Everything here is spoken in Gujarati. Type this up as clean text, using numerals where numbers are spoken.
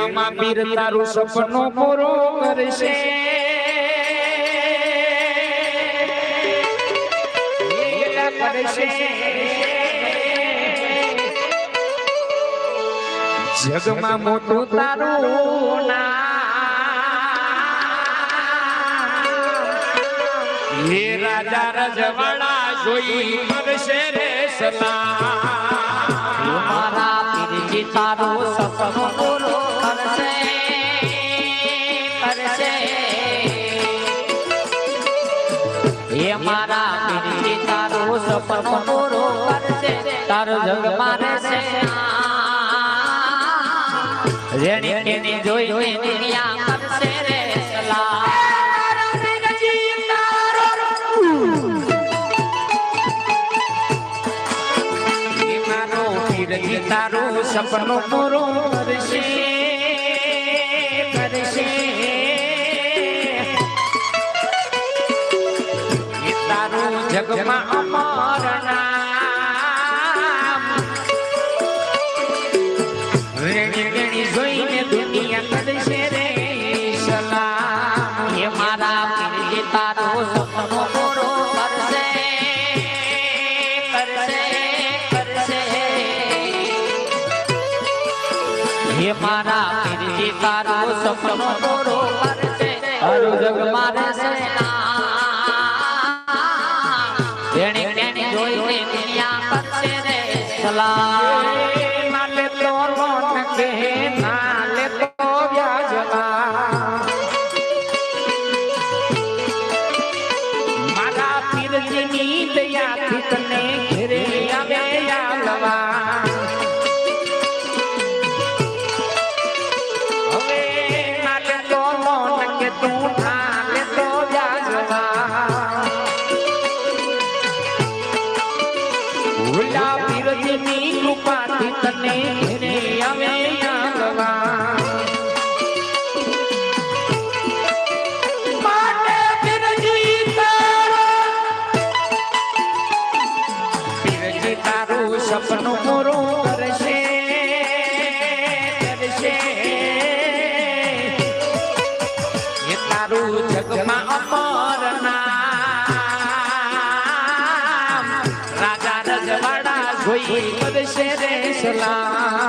રામા પીર તારું સપનું પૂરું કરશે જગમાં મોટું તારું નામ હે રાજા રજવાડા જોઈ કરશે રે સલામ મારા પીરજી તારું સપનું પૂરું કરશે હે મારા પીરજી તારું સપનું પૂરું કરશે તારું જગમાં રહેશે રેણી કેની જોઈ દુનિયા કરશે રે સલામ તારું સપનું પૂરું કરશે તારું જગમાં અમર નામ રેણી રેણી જોઈને દુનિયા કરશે રે સલામ હે મારા પીરજી તારું સપનું પૂરું કરશે હે મારા પીરજી તારું સપનું પૂરું કરશે તારું જગમાં રહેશે રેણી રેણી જોઈને દુનિયા કરશે રે સલામ નાલે તો લોન કે નાલે તો વ્યાજમાં મારા પીરજીની દયાથી તને ઘરે આવે આલવા હવે નાલે તો લોન કે તું નાલે તો વ્યાજમાં ભૂલા પીરજીની કૃપાથી તને ઘરે આવે આલવા માટે પીરજી તારું સપનું પૂરું કરશે એ તારું જગમાં અમર નામ રાજા રજવાડા જોઈ કરશે રે સલામ